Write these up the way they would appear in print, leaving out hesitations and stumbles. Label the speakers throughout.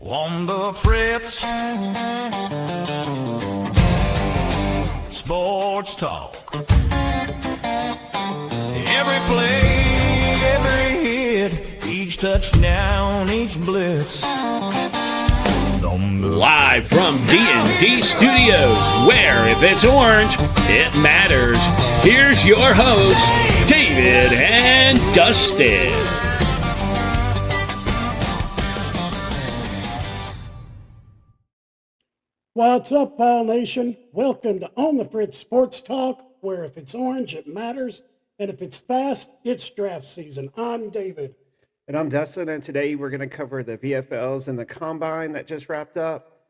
Speaker 1: On the Fritz. Sports talk. Every play, every hit, each touchdown, each blitz.
Speaker 2: Live from D&D Studios, where if it's orange, it matters. Here's your hosts, David and Dustin.
Speaker 3: What's up, Vol Nation? Welcome to On the Fritz Sports Talk, where if it's orange, it matters, and if it's fast, it's draft season. I'm David.
Speaker 4: And I'm Dustin, and today we're going to cover the VFLs and the Combine that just wrapped up,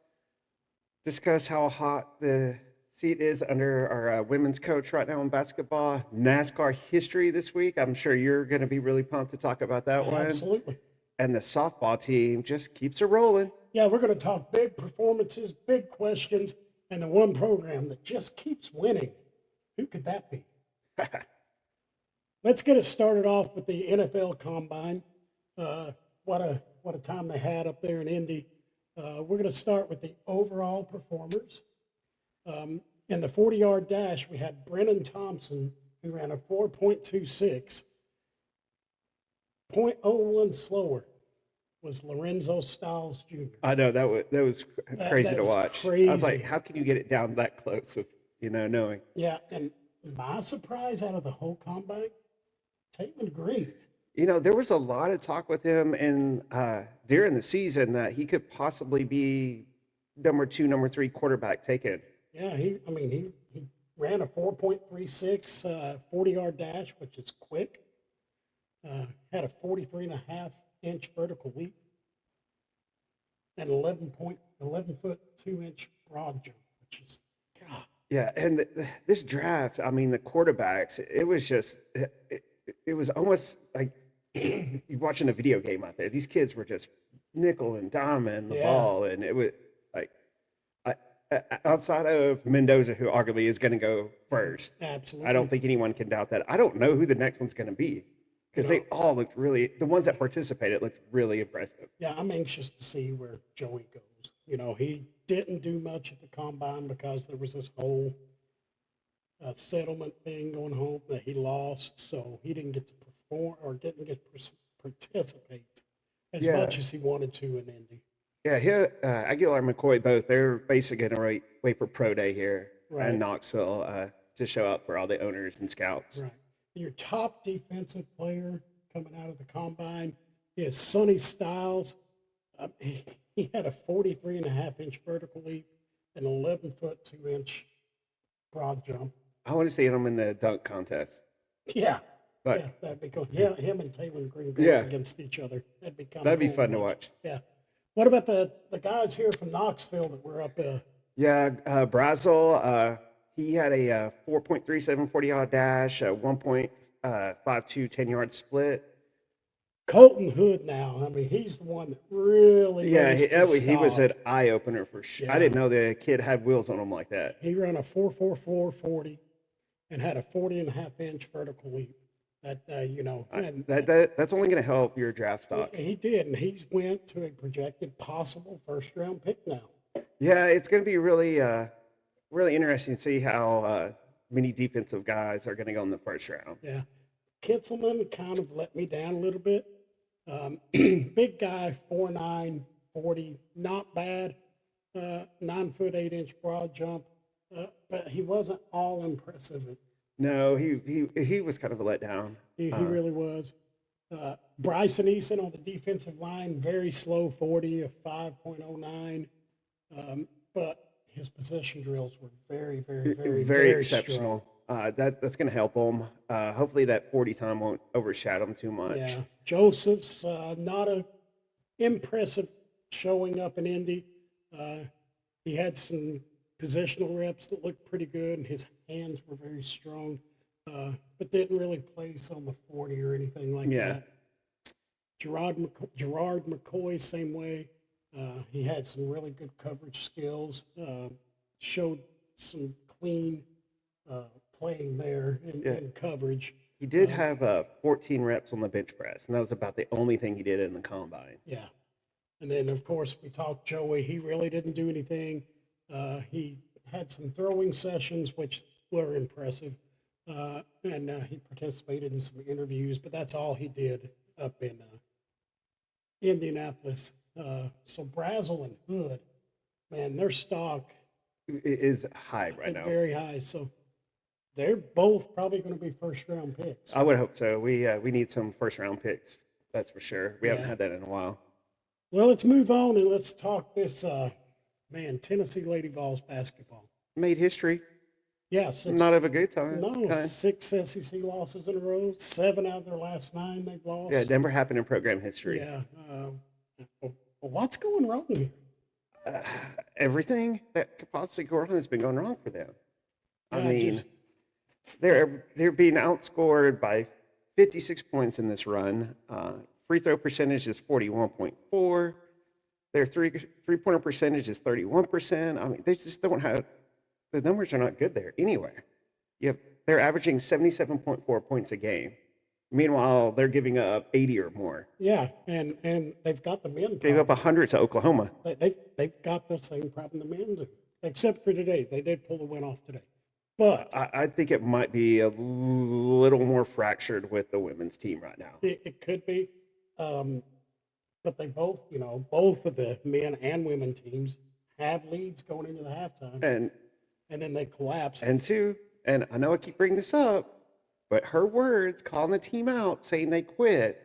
Speaker 4: discuss how hot the seat is under our women's coach right now in basketball, NASCAR history this week. I'm sure you're going to be really pumped to talk about that one.
Speaker 3: Absolutely.
Speaker 4: And the softball team just keeps it rolling.
Speaker 3: Yeah, we're going to talk big performances, big questions, and the one program that just keeps winning. Who could that be? Let's get it started off with the NFL Combine. What a time they had up there in Indy. We're going to start with the overall performers. In the 40-yard dash, we had Brennan Thompson, who ran a 4.26. 0.01 slower was Lorenzo Styles Jr.
Speaker 4: I know that was crazy to watch.
Speaker 3: Crazy.
Speaker 4: I was like, how can you get it down that close of, knowing?
Speaker 3: Yeah, and my surprise out of the whole combine, Taylor Green.
Speaker 4: There was a lot of talk with him during the season that he could possibly be number 2, number 3 quarterback taken.
Speaker 3: Yeah, he ran a 4.36 40-yard dash, which is quick. Had a 43.5-inch vertical leap and 11-foot 2-inch broad jump, which is God.
Speaker 4: Yeah, and this draft, the quarterbacks, it was just it was almost like you're watching a video game out there. These kids were just nickel and diming the ball, and it was like outside of Mendoza, who arguably is going to go first.
Speaker 3: Absolutely.
Speaker 4: I don't think anyone can doubt that. I don't know who the next one's going to be. Because they all looked really, the ones that participated looked really impressive.
Speaker 3: Yeah, I'm anxious to see where Joey goes. He didn't do much at the combine because there was this whole settlement thing going on that he lost, so he didn't get to perform or didn't get to participate as much as he wanted to in Indy.
Speaker 4: Yeah, Aguilar and McCoy both, they're basically going to wait for Pro Day here in Knoxville to show up for all the owners and scouts.
Speaker 3: Right. Your top defensive player coming out of the combine is Sonny Styles. He had a 43.5-inch vertical leap and 11-foot 2-inch broad jump.
Speaker 4: I want to see him in the dunk contest.
Speaker 3: Yeah. That'd be cool. Him and Taylor Green going against each other. That'd be kind of
Speaker 4: That'd be fun to watch.
Speaker 3: Yeah. What about the guys here from Knoxville that were up there?
Speaker 4: Yeah, Brazel, he had a 4.37 40-yard dash, a 1.52 10-yard split.
Speaker 3: Colton Hood now, he's the one that really
Speaker 4: he was an eye-opener for sure.
Speaker 3: Yeah.
Speaker 4: I didn't know the kid had wheels on him like that.
Speaker 3: He ran a 4.44 40 and had a 40.5-inch vertical leap. That's
Speaker 4: only going to help your draft stock.
Speaker 3: He did, and he went to a projected possible first-round pick now.
Speaker 4: Yeah, it's going to be really interesting to see how many defensive guys are going to go in the first round.
Speaker 3: Yeah. Kitzelman kind of let me down a little bit. Big guy, 4'9", 40, not bad. 9-foot 8-inch broad jump, but he wasn't all impressive.
Speaker 4: No, he was kind of a letdown.
Speaker 3: He really was. Bryson Eason on the defensive line, very slow 40, a 5.09. But his position drills were very
Speaker 4: exceptional. That's going to help him. Hopefully that 40 time won't overshadow him too much.
Speaker 3: Yeah, Joseph's not a impressive showing up in Indy. He had some positional reps that looked pretty good, and his hands were very strong, but didn't really place on the 40 or anything like that. Gerard McCoy, same way. He had some really good coverage skills, showed some clean playing there in coverage.
Speaker 4: He did have 14 reps on the bench press, and that was about the only thing he did in the combine.
Speaker 3: Yeah. And then, of course, we talked Joey. He really didn't do anything. He had some throwing sessions, which were impressive. And he participated in some interviews, but that's all he did up in Indianapolis. So Brazel and Hood, man, their stock
Speaker 4: It is high right
Speaker 3: is
Speaker 4: now.
Speaker 3: very high. So they're both probably going to be first-round picks.
Speaker 4: I would hope so. We need some first round picks. That's for sure. We haven't
Speaker 3: Yeah.
Speaker 4: had that in a while.
Speaker 3: Well, let's move on and let's talk this, Tennessee Lady Vols basketball.
Speaker 4: Made history.
Speaker 3: Yeah,
Speaker 4: Not of a good time.
Speaker 3: no,
Speaker 4: Kinda.
Speaker 3: 6 SEC losses in a row. 7 out of their last 9 they've lost.
Speaker 4: Yeah, it never happened in program history.
Speaker 3: Yeah. What's going wrong here?
Speaker 4: Everything that could possibly go wrong has been going wrong for them. I
Speaker 3: Yeah,
Speaker 4: mean,
Speaker 3: just-
Speaker 4: they're being outscored by 56 points in this run. Free throw percentage is 41.4. Their three-pointer percentage is 31%. I mean, they just don't have the numbers are not good there anywhere. They're averaging 77.4 points a game. Meanwhile, they're giving up 80 or more.
Speaker 3: Yeah, and they've got the men.
Speaker 4: Gave up 100 to Oklahoma.
Speaker 3: They've got the same problem the men do, except for today. They did pull the win off today, but
Speaker 4: I think it might be a little more fractured with the women's team right now.
Speaker 3: it could be. But they both, both of the men and women teams have leads going into the halftime, and then they collapse.
Speaker 4: And two, and I know I keep bringing this up, but her words calling the team out, saying they quit.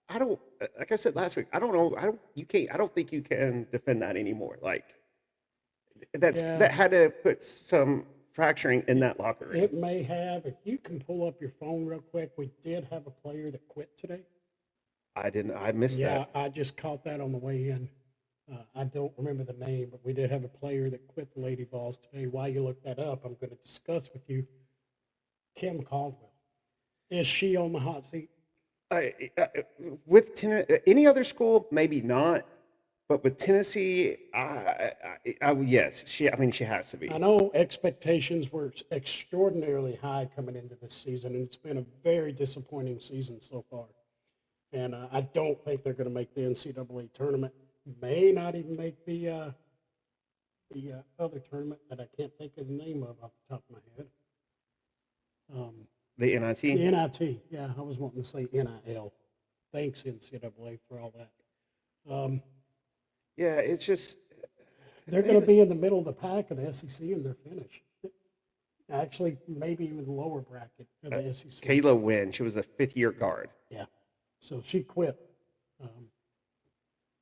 Speaker 4: I don't, like I said last week, I don't know. I don't think you can defend that anymore. Like that had to put some fracturing in that locker room.
Speaker 3: It may have. If you can pull up your phone real quick, we did have a player that quit today.
Speaker 4: I didn't. I missed
Speaker 3: Yeah,
Speaker 4: that.
Speaker 3: I just caught that on the way in. I don't remember the name, but we did have a player that quit the Lady Vols today. While you look that up, I'm going to discuss with you Kim Caldwell. Is she on the hot seat?
Speaker 4: With any other school, maybe not. But with Tennessee, yes, she has to be.
Speaker 3: I know expectations were extraordinarily high coming into this season, and it's been a very disappointing season so far. And I don't think they're going to make the NCAA tournament. May not even make the other tournament that I can't think of the name of off the top of my head.
Speaker 4: The NIT.
Speaker 3: The NIT, yeah, I was wanting to say NIL. Thanks, NCAA, for all that.
Speaker 4: Yeah, it's just
Speaker 3: They're going to be in the middle of the pack of the SEC in their finish. Actually, maybe even the lower bracket of the SEC.
Speaker 4: Kayla Wynn. She was a fifth-year guard.
Speaker 3: Yeah, so she quit.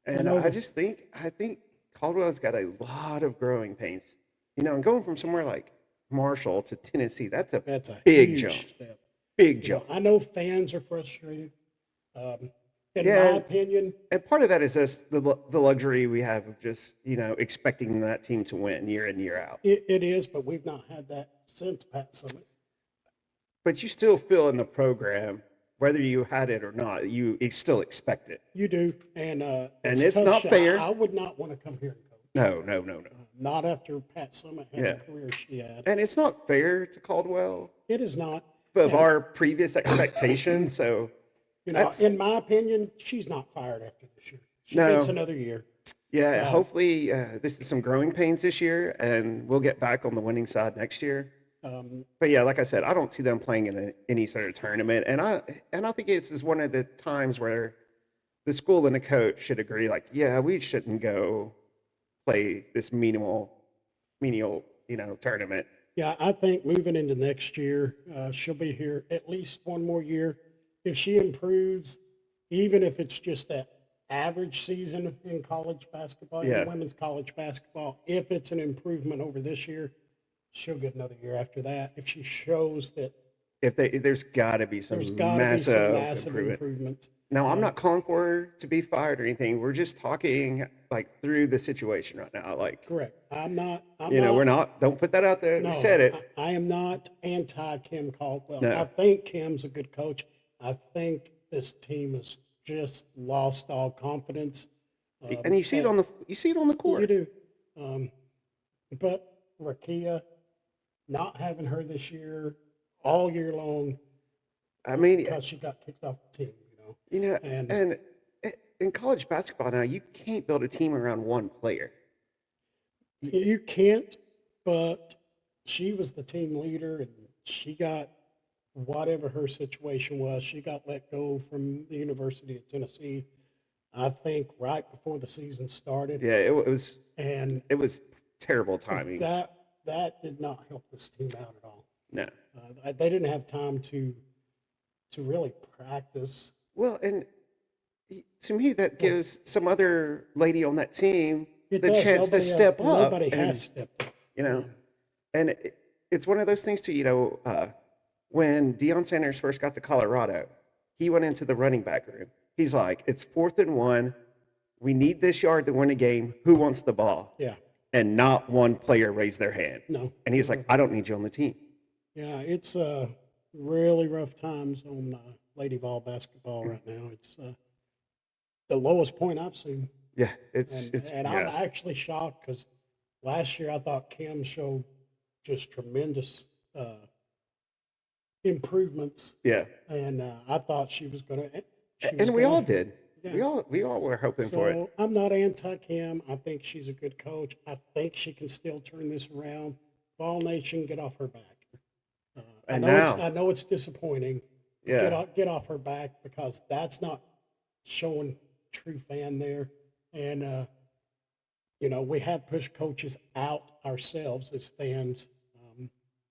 Speaker 4: And I think Caldwell's got a lot of growing pains. And going from somewhere like Marshall to Tennessee, that's a big
Speaker 3: huge
Speaker 4: jump.
Speaker 3: step.
Speaker 4: Big jump.
Speaker 3: I know fans are frustrated. In my opinion,
Speaker 4: And part of that is just the luxury we have of just, expecting that team to win year in, year out.
Speaker 3: it is, but we've not had that since Pat Summitt.
Speaker 4: But you still feel in the program, whether you had it or not, you still expect it.
Speaker 3: You do, and
Speaker 4: it's
Speaker 3: tough
Speaker 4: not
Speaker 3: shot.
Speaker 4: fair.
Speaker 3: I would not want to come here and coach.
Speaker 4: No.
Speaker 3: Not after Pat Summitt had
Speaker 4: Yeah.
Speaker 3: the career she had.
Speaker 4: And it's not fair to Caldwell
Speaker 3: It is not.
Speaker 4: of our previous expectations. So,
Speaker 3: In my opinion, she's not fired after this year. She
Speaker 4: No.
Speaker 3: gets another year.
Speaker 4: yeah, hopefully this is some growing pains this year, and we'll get back on the winning side next year. But yeah, like I said, I don't see them playing in any sort of tournament, and I think this is one of the times where the school and the coach should agree. Like, yeah, we shouldn't go play this menial, tournament.
Speaker 3: Yeah, I think moving into next year, she'll be here at least one more year. If she improves, even if it's just that average season in college basketball,
Speaker 4: Yeah.
Speaker 3: in women's college basketball, if it's an improvement over this year, she'll get another year after that. If she shows that
Speaker 4: There's got to be some
Speaker 3: there's got to be some massive
Speaker 4: improvement.
Speaker 3: improvements.
Speaker 4: Now, I'm not calling for her to be fired or anything. We're just talking like through the situation right now. Like,
Speaker 3: Correct. I'm not.
Speaker 4: we're not. Don't put that out there.
Speaker 3: No,
Speaker 4: We said it.
Speaker 3: I am not anti Kim Caldwell.
Speaker 4: No.
Speaker 3: I think Kim's a good coach. I think this team has just lost all confidence.
Speaker 4: And you see it on the court.
Speaker 3: You do. But Rakia, not having her this year, all year long,
Speaker 4: I mean,
Speaker 3: because she got kicked off the team,
Speaker 4: and in college basketball now, you can't build a team around one player.
Speaker 3: You can't, but she was the team leader, and she got whatever her situation was. She got let go from the University of Tennessee, I think, right before the season started.
Speaker 4: Yeah,
Speaker 3: And
Speaker 4: it was terrible timing.
Speaker 3: that did not help this team out at all.
Speaker 4: No.
Speaker 3: They didn't have time to really practice.
Speaker 4: Well, and to me, that gives some other lady on that team the
Speaker 3: It does.
Speaker 4: chance to
Speaker 3: Nobody,
Speaker 4: step up.
Speaker 3: nobody
Speaker 4: and,
Speaker 3: has stepped up.
Speaker 4: you know, and it's one of those things too. When Deion Sanders first got to Colorado, he went into the running back room. He's like, "It's 4th and 1. We need this yard to win a game. Who wants the ball?"
Speaker 3: Yeah.
Speaker 4: And not one player raised their hand.
Speaker 3: No.
Speaker 4: And he's like, "I don't need you on the team."
Speaker 3: Yeah, it's really rough times on Lady Vol basketball right now. It's the lowest point I've seen.
Speaker 4: Yeah,
Speaker 3: And I'm actually shocked because last year I thought Kim showed just tremendous improvements.
Speaker 4: Yeah.
Speaker 3: And I thought she was going to.
Speaker 4: And we all did.
Speaker 3: Yeah.
Speaker 4: We all were hoping for it.
Speaker 3: So I'm not anti-Kim. I think she's a good coach. I think she can still turn this around. Vol Nation, get off her back. I know it's disappointing.
Speaker 4: Yeah.
Speaker 3: Get off her back, because that's not showing true fan there. And we have pushed coaches out ourselves as fans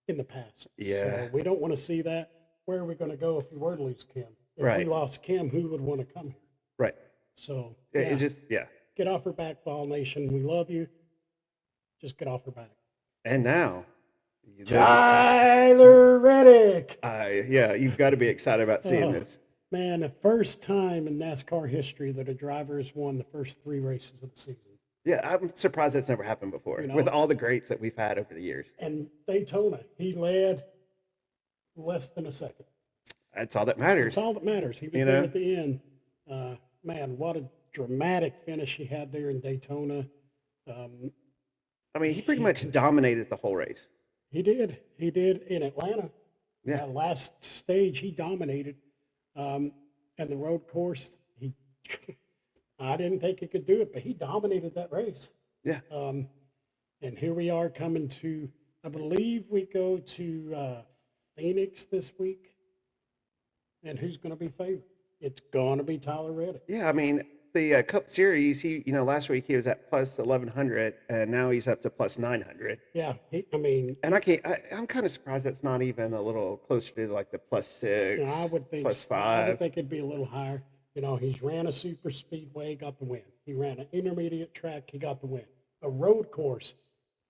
Speaker 3: in the past.
Speaker 4: Yeah.
Speaker 3: So we don't want to see that. Where are we going to go if we were to lose Kim? If
Speaker 4: Right.
Speaker 3: we lost Kim, who would want to come here?
Speaker 4: Right.
Speaker 3: So
Speaker 4: Get
Speaker 3: off her back, Vol Nation. We love you. Just get off her back.
Speaker 4: And now,
Speaker 3: Tyler Reddick.
Speaker 4: you've got to be excited about seeing this.
Speaker 3: Man, the first time in NASCAR history that a driver has won the first 3 races of the season.
Speaker 4: Yeah, I'm surprised that's never happened before, with all the greats that we've had over the years.
Speaker 3: And Daytona, he led less than a second.
Speaker 4: That's all that matters.
Speaker 3: That's all that matters. He was there at the end. Man, what a dramatic finish he had there in Daytona.
Speaker 4: He pretty much dominated the whole race.
Speaker 3: He did. He did in Atlanta.
Speaker 4: Yeah.
Speaker 3: That last stage, he dominated. And the road course, I didn't think he could do it, but he dominated that race.
Speaker 4: Yeah.
Speaker 3: And here we are coming to, I believe we go to Phoenix this week. And who's going to be favored? It's going to be Tyler Reddick.
Speaker 4: Yeah, the Cup Series, last week he was at plus 1,100, and now he's up to plus 900.
Speaker 3: Yeah,
Speaker 4: And I'm kind of surprised that's not even a little closer to like the plus 6,
Speaker 3: I would think
Speaker 4: plus
Speaker 3: so. I
Speaker 4: 5.
Speaker 3: would think it'd be a little higher. He's ran a super speedway, got the win. He ran an intermediate track, he got the win. A road course,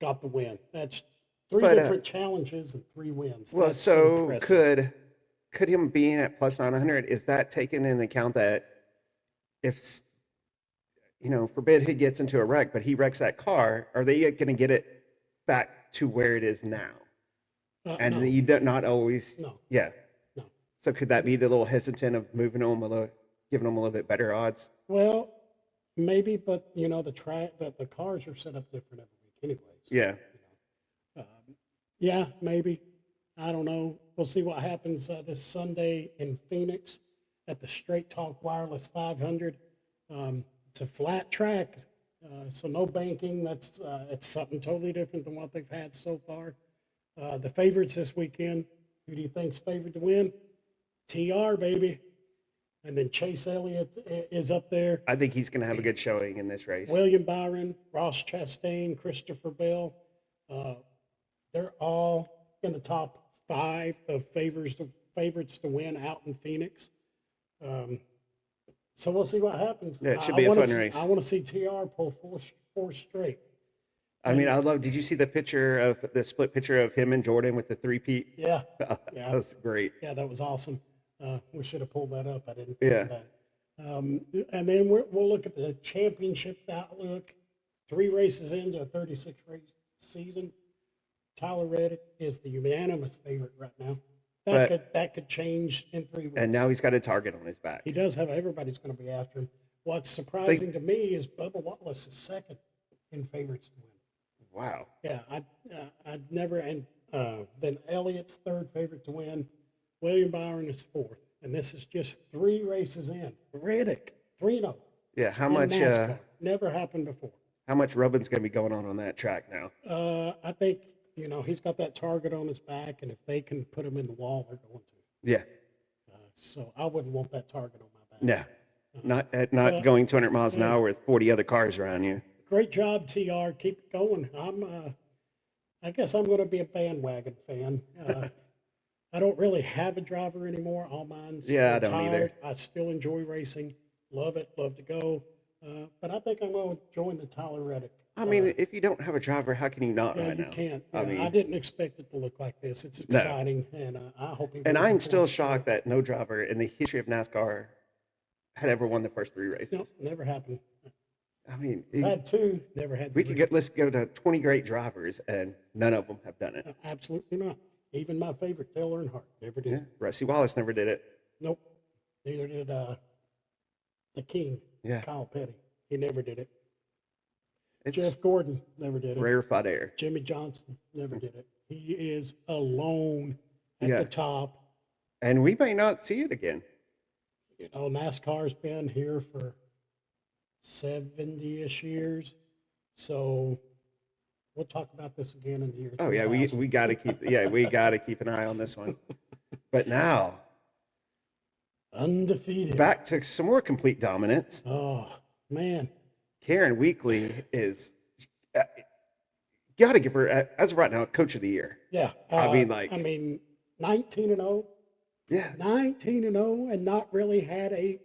Speaker 3: got the win. That's 3 different challenges and 3 wins.
Speaker 4: Well,
Speaker 3: That's
Speaker 4: so
Speaker 3: impressive.
Speaker 4: could him being at plus 900, is that taken into account that if, forbid he gets into a wreck, but he wrecks that car, are they going to get it back to where it is now? And
Speaker 3: no.
Speaker 4: you don't not always.
Speaker 3: No.
Speaker 4: Yeah.
Speaker 3: No.
Speaker 4: So could that be the little hesitant of moving them giving them a little bit better odds?
Speaker 3: Well, maybe, but the cars are set up different every week anyways.
Speaker 4: Yeah.
Speaker 3: Yeah, maybe. I don't know. We'll see what happens this Sunday in Phoenix at the Straight Talk Wireless 500. It's a flat track, so no banking. It's something totally different than what they've had so far. The favorites this weekend, who do you think's favored to win? TR, baby. And then Chase Elliott is up there.
Speaker 4: I think he's going to have a good showing in this race.
Speaker 3: William Byron, Ross Chastain, Christopher Bell. They're all in the top 5 of favorites to win out in Phoenix. So we'll see what happens.
Speaker 4: Yeah, it should be a fun race.
Speaker 3: I want to see TR pull 4 straight.
Speaker 4: Did you see the split picture of him and Jordan with the 3-peat?
Speaker 3: Yeah.
Speaker 4: That was great.
Speaker 3: Yeah, that was awesome. We should have pulled that up. I didn't.
Speaker 4: Yeah.
Speaker 3: And then we'll look at the championship outlook. 3 races into a 36-race season. Tyler Reddick is the unanimous favorite right now. That could change in 3 weeks.
Speaker 4: And now he's got a target on his back.
Speaker 3: He does have everybody's going to be after him. What's surprising to me is Bubba Wallace is second in favorites to win.
Speaker 4: Wow.
Speaker 3: Yeah, I'd never. And then Elliott's 3rd favorite to win. William Byron is 4th, and this is just 3 races in. Reddick 3-0.
Speaker 4: Yeah, how
Speaker 3: in
Speaker 4: much
Speaker 3: NASCAR. Never happened before.
Speaker 4: how much rubbing's gonna be going on that track now?
Speaker 3: I think, he's got that target on his back, and if they can put him in the wall, they're going to.
Speaker 4: Yeah,
Speaker 3: So I wouldn't want that target on my back.
Speaker 4: no, not
Speaker 3: But,
Speaker 4: going 200 miles an
Speaker 3: yeah.
Speaker 4: hour with 40 other cars around you.
Speaker 3: Great job, TR. Keep it going. I guess I'm going to be a bandwagon fan. I don't really have a driver anymore. All mine's
Speaker 4: Yeah, I don't either.
Speaker 3: retired. I still enjoy racing. Love it. Love to go. But I think I'm going to join the Tyler Reddick.
Speaker 4: I mean, if you don't have a driver, how can you not
Speaker 3: Yeah,
Speaker 4: right
Speaker 3: you
Speaker 4: now?
Speaker 3: can't.
Speaker 4: I
Speaker 3: Yeah,
Speaker 4: mean,
Speaker 3: I didn't expect it to look like this. It's exciting, and I hope he
Speaker 4: and
Speaker 3: wins
Speaker 4: I'm
Speaker 3: the
Speaker 4: still
Speaker 3: points.
Speaker 4: shocked that no driver in the history of NASCAR had ever won the first 3 races.
Speaker 3: Nope, never happened.
Speaker 4: I mean,
Speaker 3: Had two, never had
Speaker 4: we
Speaker 3: three.
Speaker 4: let's go to 20 great drivers, and none of them have done it.
Speaker 3: Absolutely not. Even my favorite, Dale Earnhardt, never did.
Speaker 4: Yeah, Rusty Wallace never did it.
Speaker 3: Nope. Neither did the King,
Speaker 4: Yeah,
Speaker 3: Kyle Petty. He never did it.
Speaker 4: it's
Speaker 3: Jeff Gordon never did it.
Speaker 4: rarefied air.
Speaker 3: Jimmy Johnson never did it. He is alone at
Speaker 4: Yeah.
Speaker 3: the top.
Speaker 4: And we may not see it again.
Speaker 3: NASCAR's been here for 70-ish years. So we'll talk about this again in the year.
Speaker 4: Oh yeah, we
Speaker 3: 2000.
Speaker 4: got to keep an eye on this one. But now
Speaker 3: Undefeated.
Speaker 4: back to some more complete dominance.
Speaker 3: Oh, man.
Speaker 4: Karen Weekly is got to give her as of right now Coach of the Year.
Speaker 3: Yeah.
Speaker 4: I mean,
Speaker 3: 19-0.
Speaker 4: Yeah,
Speaker 3: 19-0 and not really had a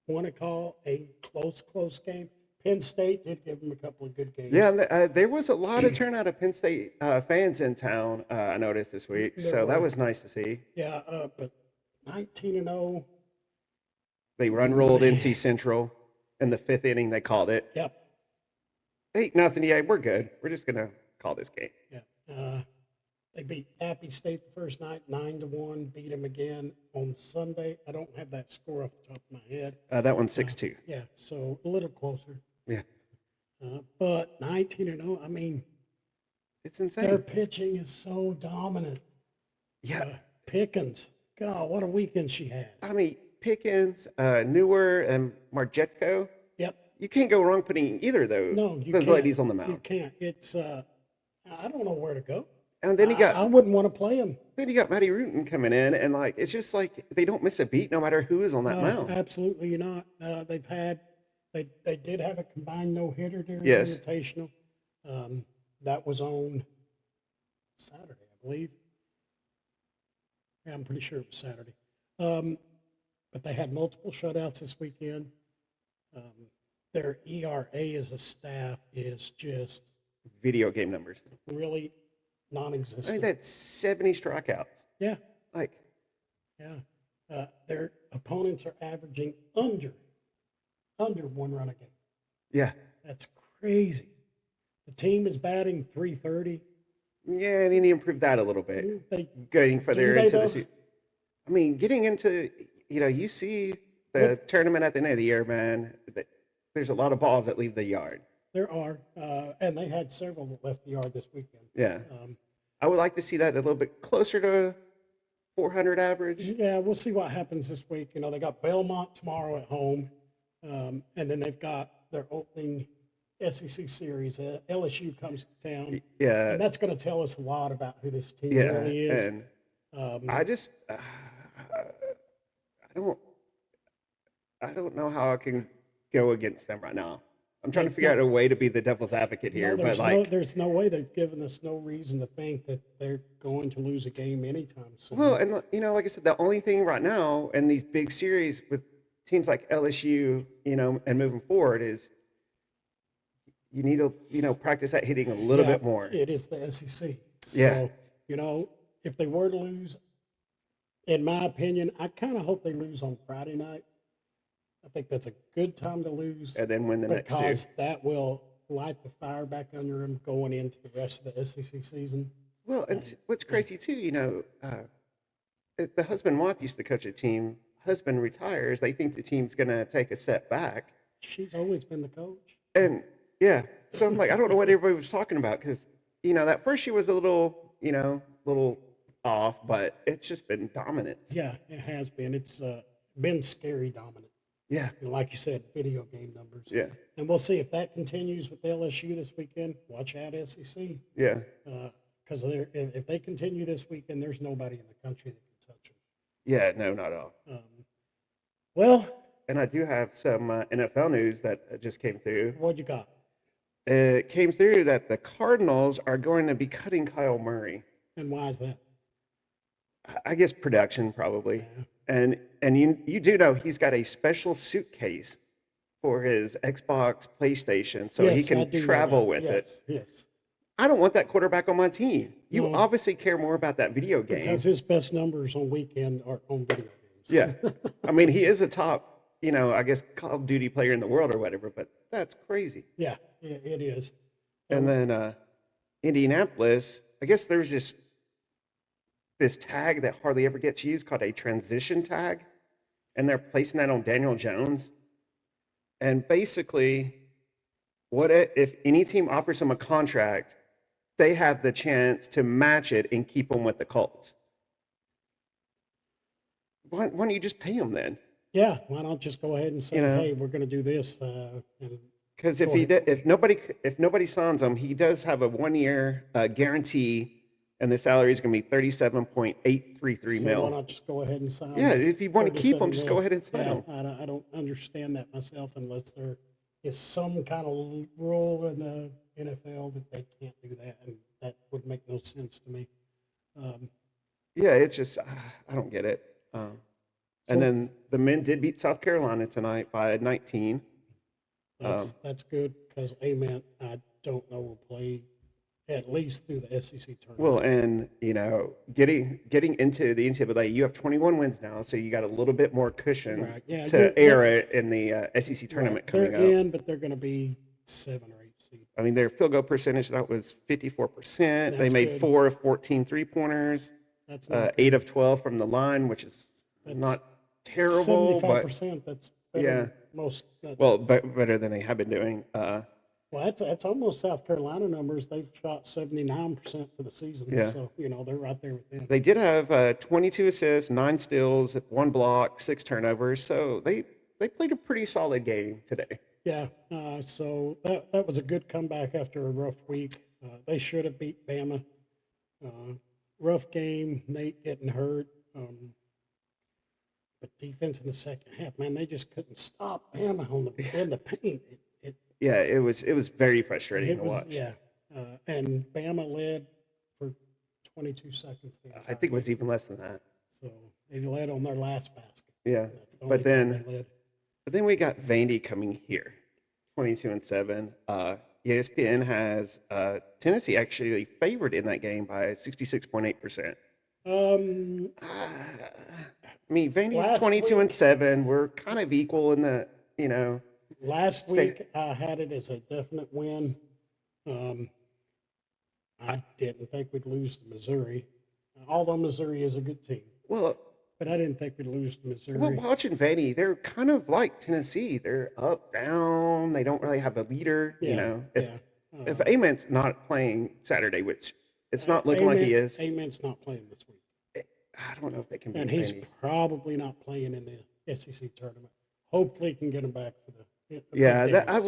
Speaker 3: close game. Penn State did give them a couple of good games.
Speaker 4: yeah. And there was a lot of turnout of Penn State fans in town. I noticed this week,
Speaker 3: There
Speaker 4: so that
Speaker 3: were.
Speaker 4: was nice to see.
Speaker 3: Yeah, but 19-0.
Speaker 4: They rolled NC Central in the 5th inning. They called it.
Speaker 3: Yep.
Speaker 4: 8-0. Yeah, we're good. We're just gonna call this game.
Speaker 3: Yeah. They beat Appy State the first night, 9-1. Beat them again on Sunday. I don't have that score off the top of my head.
Speaker 4: That one's 6-2.
Speaker 3: Yeah, so a little closer.
Speaker 4: Yeah,
Speaker 3: But 19-0. I mean,
Speaker 4: it's insane.
Speaker 3: their pitching is so dominant.
Speaker 4: Yeah,
Speaker 3: Pickens, God, what a weekend she had.
Speaker 4: I mean Pickens, Newer, and Marjetko.
Speaker 3: Yep.
Speaker 4: You can't go wrong putting either of those
Speaker 3: You
Speaker 4: those
Speaker 3: can't.
Speaker 4: ladies on the
Speaker 3: You
Speaker 4: mound.
Speaker 3: can't. It's I don't know where to go.
Speaker 4: And then
Speaker 3: I wouldn't want to play him.
Speaker 4: you got Matty Rutan coming in, and it's just like they don't miss a beat no matter who is on that
Speaker 3: No,
Speaker 4: mound.
Speaker 3: absolutely not. They did have a combined no-hitter during
Speaker 4: Yes.
Speaker 3: the Invitational. That was on Saturday, I believe. Yeah, I'm pretty sure it was Saturday. But they had multiple shutouts this weekend. Their ERA as a staff is just
Speaker 4: Video game numbers.
Speaker 3: really
Speaker 4: I
Speaker 3: non-existent.
Speaker 4: think that's 70 strikeouts.
Speaker 3: Yeah,
Speaker 4: Like,
Speaker 3: yeah. Their opponents are averaging under 1 run a game.
Speaker 4: yeah,
Speaker 3: That's crazy. The team is batting .330.
Speaker 4: yeah, they need to improve that a little bit.
Speaker 3: They
Speaker 4: Getting further
Speaker 3: Do they,
Speaker 4: into the
Speaker 3: though?
Speaker 4: season. I mean, getting into you see the tournament at the end of the year, man. There's a lot of balls that leave the yard.
Speaker 3: There are, and they had several that left the yard this weekend.
Speaker 4: Yeah,
Speaker 3: Um,
Speaker 4: I would like to see that a little bit closer to 400 average.
Speaker 3: yeah, we'll see what happens this week. They got Belmont tomorrow at home, and then they've got their opening SEC series. LSU comes to town,
Speaker 4: Yeah,
Speaker 3: and that's going to tell us a lot about who this team
Speaker 4: yeah,
Speaker 3: really is.
Speaker 4: and
Speaker 3: Um,
Speaker 4: I just I don't know how I can go against them right now. I'm trying to figure out a way to be the devil's advocate here, but
Speaker 3: there's no way. They've given us no reason to think that they're going to lose a game anytime soon.
Speaker 4: well, and like I said, the only thing right now in these big series with teams like LSU, and moving forward is you need to, practice that hitting a little
Speaker 3: Yeah,
Speaker 4: bit more.
Speaker 3: It is the SEC.
Speaker 4: Yeah.
Speaker 3: So, if they were to lose, in my opinion, I kind of hope they lose on Friday night. I think that's a good time to lose
Speaker 4: And then win the next two.
Speaker 3: because that will light the fire back under them going into the rest of the SEC season.
Speaker 4: Well, and what's crazy too, the husband and wife used to coach a team. Husband retires, they think the team's gonna take a step back,
Speaker 3: She's always been the coach.
Speaker 4: and yeah. So I'm like, I don't know what everybody was talking about because that first year was a little off, but it's just been dominant.
Speaker 3: Yeah, it has been. It's been scary dominant.
Speaker 4: Yeah.
Speaker 3: And like you said, video game numbers.
Speaker 4: Yeah.
Speaker 3: And we'll see if that continues with LSU this weekend. Watch out, SEC.
Speaker 4: Yeah.
Speaker 3: Because if they continue this weekend, there's nobody in the country that can touch them.
Speaker 4: Yeah. No, not at all.
Speaker 3: Well,
Speaker 4: And I do have some NFL news that just came through.
Speaker 3: what you got?
Speaker 4: It came through that the Cardinals are going to be cutting Kyle Murray.
Speaker 3: And why is that?
Speaker 4: I guess production probably.
Speaker 3: Yeah.
Speaker 4: And you do know he's got a special suitcase for his Xbox, PlayStation, so he
Speaker 3: Yes, I
Speaker 4: can
Speaker 3: do know
Speaker 4: travel
Speaker 3: that.
Speaker 4: with it.
Speaker 3: Yes.
Speaker 4: I don't want that quarterback on my team. You
Speaker 3: No.
Speaker 4: obviously care more about that video game.
Speaker 3: Because his best numbers on weekend are on video games.
Speaker 4: Yeah. I mean, he is a top, I guess Call of Duty player in the world or whatever, but that's crazy.
Speaker 3: Yeah, it is.
Speaker 4: And then Indianapolis, I guess there's this tag that hardly ever gets used called a transition tag, and they're placing that on Daniel Jones. And basically, if any team offers him a contract, they have the chance to match it and keep him with the Colts. Why don't you just pay him then?
Speaker 3: Yeah, why not just go ahead and say, hey, we're going to do this.
Speaker 4: Because if nobody signs him, he does have a 1-year guarantee, and the salary is going to be $37.833
Speaker 3: So
Speaker 4: mil.
Speaker 3: why not just go ahead and sign?
Speaker 4: Yeah, if you want to keep him, just go ahead and sign him.
Speaker 3: I don't understand that myself unless there is some kind of rule in the NFL that they can't do that, and that would make no sense to me.
Speaker 4: Yeah, it's just I don't get it. And then the men did beat South Carolina tonight by 19.
Speaker 3: That's good because Amen, I don't know, will play at least through the SEC tournament.
Speaker 4: Well, and getting into the NCAA, you have 21 wins now, so you got a little bit more cushion
Speaker 3: Right, yeah,
Speaker 4: to air it in the SEC tournament coming
Speaker 3: they're
Speaker 4: up.
Speaker 3: in, but they're going to be 7 or 8 seed.
Speaker 4: I mean, their field goal percentage that was 54%. They
Speaker 3: That's
Speaker 4: made
Speaker 3: good.
Speaker 4: 4 of 14 3-pointers,
Speaker 3: That's not
Speaker 4: 8 of 12 from the line, which is not terrible, but
Speaker 3: 75%. That's better
Speaker 4: yeah.
Speaker 3: than most. That's,
Speaker 4: better than they have been doing.
Speaker 3: that's almost South Carolina numbers. They've shot 79% for the season.
Speaker 4: Yeah.
Speaker 3: So, they're right there with them.
Speaker 4: They did have 22 assists, 9 steals, 1 block, 6 turnovers. So they played a pretty solid game today.
Speaker 3: Yeah. So that was a good comeback after a rough week. They should have beat Bama. Rough game, Nate getting hurt. But defense in the second half, man, they just couldn't stop Bama in the paint.
Speaker 4: Yeah, it was very frustrating to watch.
Speaker 3: Yeah. And Bama led for 22 seconds.
Speaker 4: I think it was even less than that.
Speaker 3: So they led on their last basket.
Speaker 4: Yeah,
Speaker 3: That's the only
Speaker 4: but
Speaker 3: time they led.
Speaker 4: then we got Vandy coming here, 22-7. ESPN has Tennessee actually favored in that game by 66.8%. I mean, Vandy's 22-7. We're kind of equal in the,
Speaker 3: Last week, I had it as a definite win. I didn't think we'd lose to Missouri, although Missouri is a good team.
Speaker 4: Well,
Speaker 3: but I didn't think we'd lose to Missouri.
Speaker 4: Well, watching Vandy, they're kind of like Tennessee. They're up, down. They don't really have a leader. If Amen's not playing Saturday, which it's not looking like he is.
Speaker 3: Amen's not playing this week.
Speaker 4: I don't know if they can beat
Speaker 3: And he's
Speaker 4: Vandy.
Speaker 3: probably not playing in the SEC tournament. Hopefully, he can get him back for the
Speaker 4: Yeah,
Speaker 3: big
Speaker 4: I
Speaker 3: dance.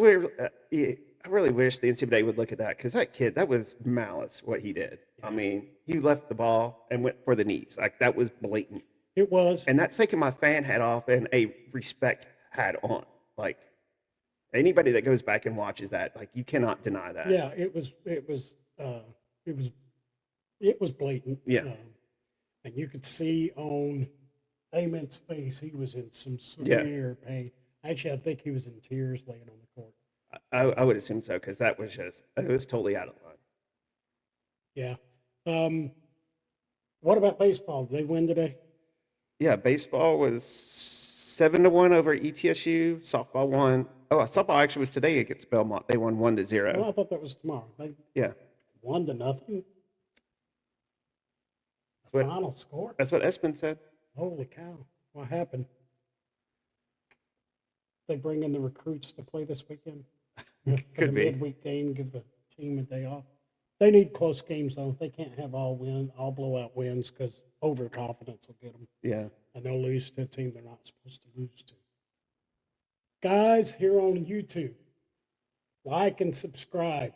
Speaker 4: really wish the NCAA would look at that because that kid, that was malice what he did. I mean, he left the ball and went for the knees. Like, that was blatant.
Speaker 3: It was.
Speaker 4: And that's taking my fan hat off and a respect hat on. Like, anybody that goes back and watches that, like, you cannot deny that.
Speaker 3: Yeah, it was blatant.
Speaker 4: Yeah.
Speaker 3: And you could see on Amen's face, he was in some severe pain. Actually, I think he was in tears laying on the court.
Speaker 4: I would assume so because it was totally out of line.
Speaker 3: Yeah. What about baseball? Did they win today?
Speaker 4: Yeah, baseball was 7-1 over ETSU. Softball won. Oh, softball actually was today against Belmont. They won 1-0.
Speaker 3: Well, I thought that was tomorrow. They 1-0. Final score.
Speaker 4: That's what Espen said.
Speaker 3: Holy cow! What happened? They bring in the recruits to play this weekend. For
Speaker 4: Could
Speaker 3: the
Speaker 4: be.
Speaker 3: midweek game, give the team a day off. They need close games though. They can't have all blowout wins because overconfidence will get them,
Speaker 4: Yeah.
Speaker 3: and they'll lose to a team they're not supposed to lose to. Guys here on YouTube, like and subscribe.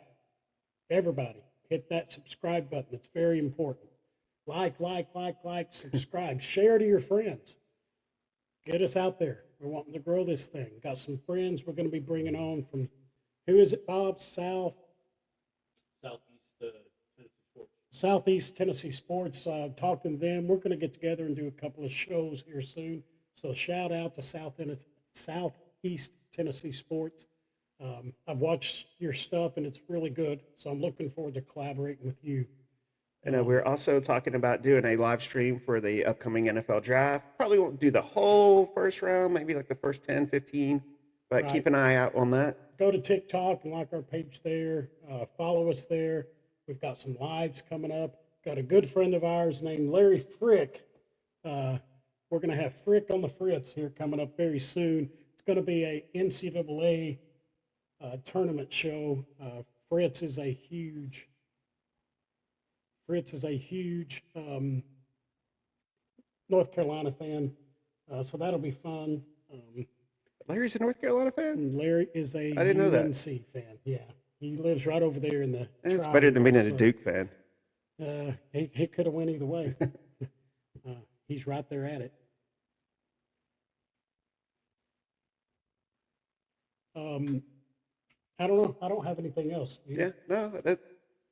Speaker 3: Everybody, hit that subscribe button. It's very important. Like, subscribe. Share to your friends. Get us out there. We're wanting to grow this thing. Got some friends we're going to be bringing on from, who is it, Bob? Southeast Tennessee Sports. Talking to them. We're going to get together and do a couple of shows here soon. So shout out to Southeast Tennessee Sports. I've watched your stuff and it's really good. So I'm looking forward to collaborating with you.
Speaker 4: And we're also talking about doing a live stream for the upcoming NFL draft. Probably won't do the whole first round, maybe like the first 10, 15, but
Speaker 3: Right.
Speaker 4: keep an eye out on that.
Speaker 3: Go to TikTok and like our page there. Follow us there. We've got some lives coming up. Got a good friend of ours named Larry Frick. We're going to have Frick on the Fritz here coming up very soon. It's going to be a NCAA tournament show. Fritz is a huge North Carolina fan, so that'll be fun.
Speaker 4: Larry's a North Carolina fan?
Speaker 3: And Larry is a
Speaker 4: I didn't know that.
Speaker 3: UNC fan. Yeah, he lives right over there in the.
Speaker 4: It's better than being a
Speaker 3: so,
Speaker 4: Duke fan.
Speaker 3: He could have went either way. He's right there at it. I don't know. I don't have anything else.
Speaker 4: Yeah, no, that's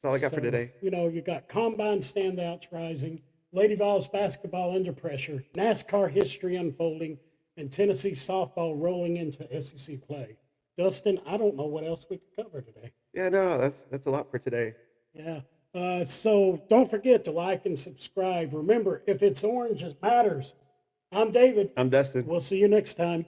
Speaker 4: all I got for
Speaker 3: So,
Speaker 4: today.
Speaker 3: You know, you got combine standouts rising, Lady Vols basketball under pressure, NASCAR history unfolding, and Tennessee softball rolling into SEC play. Dustin, I don't know what else we could cover today.
Speaker 4: Yeah, no, that's a lot for today.
Speaker 3: Yeah. So don't forget to like and subscribe. Remember, if it's orange, it matters. I'm David.
Speaker 4: I'm Dustin.
Speaker 3: We'll see you next time.